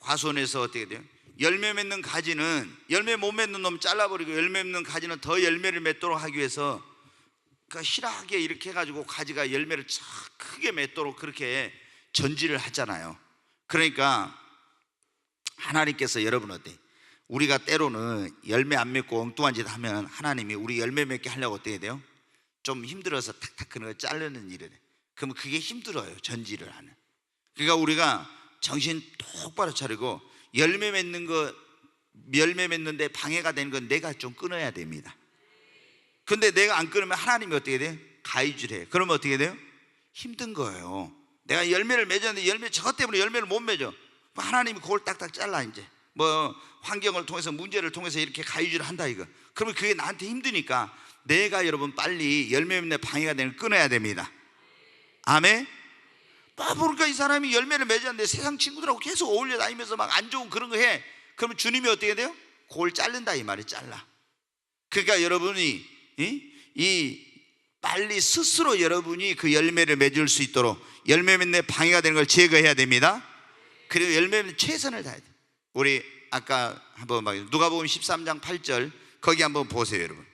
A: 과수원에서 어떻게 돼요? 열매 맺는 가지는, 열매 못 맺는 놈 잘라버리고 열매 맺는 가지는 더 열매를 맺도록 하기 위해서 실하게 이렇게 해가지고 가지가 열매를 쫙 크게 맺도록 그렇게 전지를 하잖아요. 그러니까 하나님께서 여러분 어때? 우리가 때로는 열매 안 맺고 엉뚱한 짓 하면 하나님이 우리 열매 맺게 하려고 어떻게 돼요? 좀 힘들어서 탁탁 그런 거 자르는 일을 해. 그러면 그게 힘들어요. 전지를 하는. 그러니까 우리가 정신 똑바로 차리고 열매 맺는데 방해가 되는 건 내가 좀 끊어야 됩니다. 근데 내가 안 끊으면 하나님이 어떻게 돼요? 가위질해. 그러면 어떻게 돼요? 힘든 거예요. 내가 열매를 맺었는데 저것 때문에 열매를 못 맺어. 하나님이 그걸 딱딱 잘라. 이제 뭐 환경을 통해서, 문제를 통해서 이렇게 가위질을 한다 이거. 그러면 그게 나한테 힘드니까 내가 여러분 빨리 열매 맺는 방해가 되는 걸 끊어야 됩니다. 아멘. 보니까 이 사람이 열매를 맺었는데 세상 친구들하고 계속 어울려 다니면서 막 안 좋은 그런 거 해. 그러면 주님이 어떻게 돼요? 그걸 자른다 이 말이, 잘라. 그러니까 여러분이 빨리 스스로 여러분이 그 열매를 맺을 수 있도록 열매 맺는 방해가 되는 걸 제거해야 됩니다. 그리고 열매 맺는 최선을 다해야 돼요. 우리 아까 한번 막 누가복음 13장 8절 거기 한번 보세요 여러분.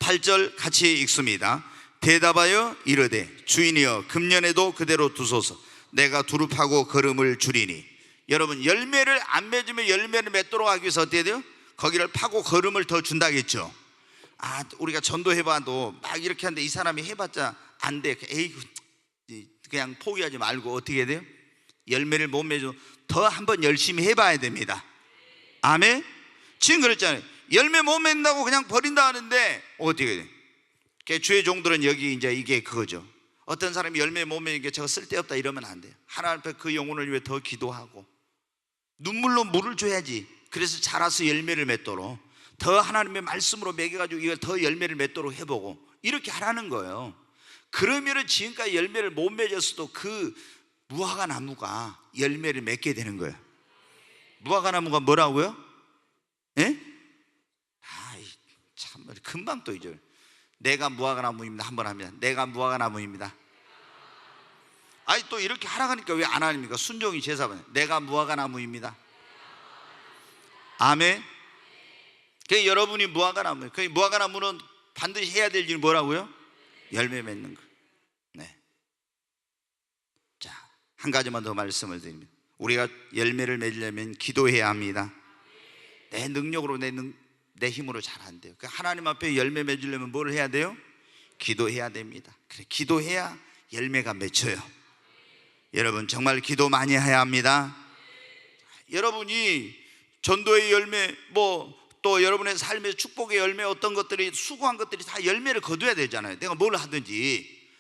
A: 8절 같이 읽습니다. 대답하여 이르되 주인이여 금년에도 그대로 두소서. 내가 두릅하고 거름을 주리니. 여러분 열매를 안 맺으면 열매를 맺도록 하기 위해서 어떻게 돼요? 거기를 파고 거름을 더 준다겠죠. 우리가 전도해봐도 막 이렇게 하는데 이 사람이 해봤자 안 돼. 에이 그냥 포기하지 말고 어떻게 해야 돼요? 열매를 못 맺어 더 한번 열심히 해봐야 됩니다. 아멘. 지금 그랬잖아요. 열매 못 맺는다고 그냥 버린다 하는데 어떻게 돼요? 주의 종들은 여기 이제 이게 그거죠. 어떤 사람이 열매 못 맺는 게 저거 쓸데없다 이러면 안 돼요. 하나님 앞에 그 영혼을 위해 더 기도하고 눈물로 물을 줘야지. 그래서 자라서 열매를 맺도록 더 하나님의 말씀으로 먹여가지고 이걸 더 열매를 맺도록 해보고 이렇게 하라는 거예요. 그러면은 지금까지 열매를 못 맺었어도 그 무화과 나무가 열매를 맺게 되는 거예요. 무화과 나무가 뭐라고요? 예? 참 금방 또 잊어요. 내가 무화과 나무입니다. 한번 합니다. 내가 무화과 나무입니다. 또 이렇게 하라 하니까 왜 안 하십니까? 순종이 제사반. 내가 무화과 나무입니다. 아멘. 그 여러분이 무화과 나무예요. 그 무화과 나무는 반드시 해야 될 일이 뭐라고요? 열매 맺는 거. 네. 자, 한 가지만 더 말씀을 드립니다. 우리가 열매를 맺으려면 기도해야 합니다. 내 능력으로 내 힘으로 잘 안 돼요. 하나님 앞에 열매 맺으려면 뭘 해야 돼요? 기도해야 됩니다. 그래, 기도해야 열매가 맺혀요. 여러분 정말 기도 많이 해야 합니다. 여러분이 전도의 열매 또 여러분의 삶의 축복의 열매 어떤 것들이 수고한 것들이 다 열매를 거둬야 되잖아요. 내가 뭘 하든지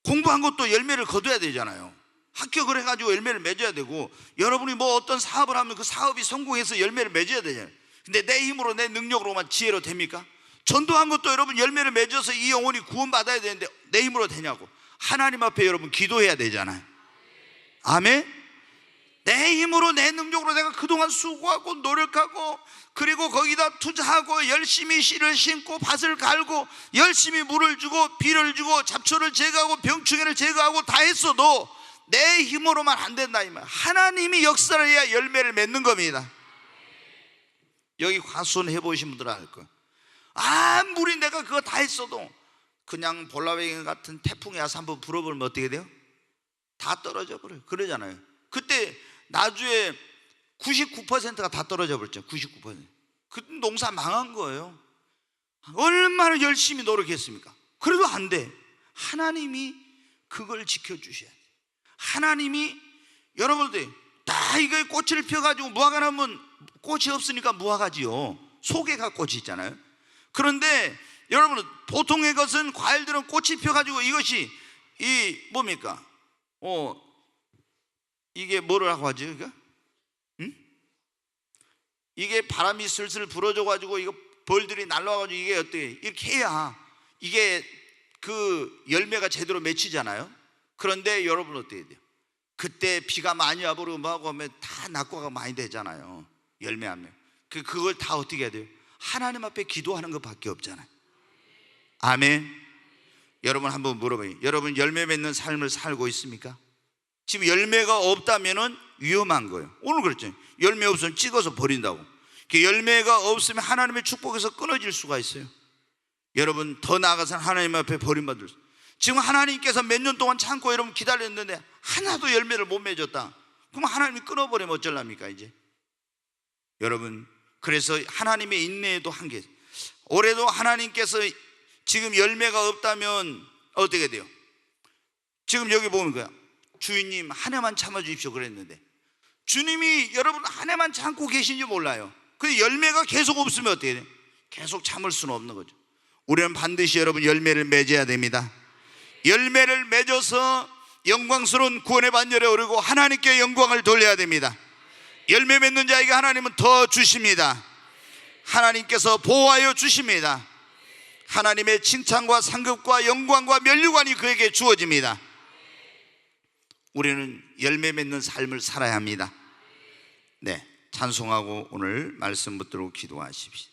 A: 공부한 것도 열매를 거둬야 되잖아요. 합격을 해가지고 열매를 맺어야 되고 여러분이 어떤 사업을 하면 그 사업이 성공해서 열매를 맺어야 되잖아요. 근데 내 힘으로 내 능력으로만 지혜로 됩니까? 전도한 것도 여러분 열매를 맺어서 이 영혼이 구원받아야 되는데 내 힘으로 되냐고. 하나님 앞에 여러분 기도해야 되잖아요. 아멘. 내 힘으로 내 능력으로 내가 그동안 수고하고 노력하고 그리고 거기다 투자하고 열심히 씨를 심고 밭을 갈고 열심히 물을 주고 비를 주고 잡초를 제거하고 병충해를 제거하고 다 했어도 내 힘으로만 안 된다 이 말. 하나님이 역사를 해야 열매를 맺는 겁니다. 여기 과수원 해보신 분들은 알 거예요. 아무리 내가 그거 다 했어도 그냥 볼라베기 같은 태풍이 와서 한번 불어버리면 어떻게 돼요? 다 떨어져 버려요. 그러잖아요. 그때 나주에 99%가 다 떨어져 버렸죠. 99%. 그 농사 망한 거예요. 얼마나 열심히 노력했습니까? 그래도 안 돼. 하나님이 그걸 지켜주셔야 돼. 하나님이 여러분들 다 이거에 꽃을 펴가지고 무화과 나무는 꽃이 없으니까 무화과지요. 속에가 꽃이 있잖아요. 그런데 여러분은 보통의 것은 과일들은 꽃이 펴가지고 이것이 뭡니까? 이게 뭐라고 하지? 그러니까? 이게 바람이 슬슬 불어줘가지고 이거 벌들이 날라와가지고 이게 어떻게 이렇게 해야 이게 그 열매가 제대로 맺히잖아요. 그런데 여러분 어떻게 돼요? 그때 비가 많이 와버리고 뭐하고 하면 다 낙과가 많이 되잖아요. 열매 안 맺고 그걸 다 어떻게 해야 돼요? 하나님 앞에 기도하는 것밖에 없잖아요. 아멘. 여러분 한번 물어봐요. 여러분 열매 맺는 삶을 살고 있습니까? 지금 열매가 없다면 위험한 거예요. 오늘 그랬죠. 열매 없으면 찍어서 버린다고. 열매가 없으면 하나님의 축복에서 끊어질 수가 있어요. 여러분 더 나아가서는 하나님 앞에 버림받을 수. 지금 하나님께서 몇 년 동안 참고 여러분 기다렸는데 하나도 열매를 못 맺었다. 그럼 하나님이 끊어버리면 어쩌랍니까 이제? 여러분 그래서 하나님의 인내에도 한계. 올해도 하나님께서 지금 열매가 없다면 어떻게 돼요? 지금 여기 보면 거야. 주인님 한 해만 참아주십시오 그랬는데 주님이 여러분 한 해만 참고 계신지 몰라요. 그 열매가 계속 없으면 어떻게 돼요? 계속 참을 수는 없는 거죠. 우리는 반드시 여러분 열매를 맺어야 됩니다. 열매를 맺어서 영광스러운 구원의 반열에 오르고 하나님께 영광을 돌려야 됩니다. 열매 맺는 자에게 하나님은 더 주십니다. 하나님께서 보호하여 주십니다. 하나님의 칭찬과 상급과 영광과 면류관이 그에게 주어집니다. 우리는 열매 맺는 삶을 살아야 합니다. 네, 찬송하고 오늘 말씀 붙들고 기도하십시오.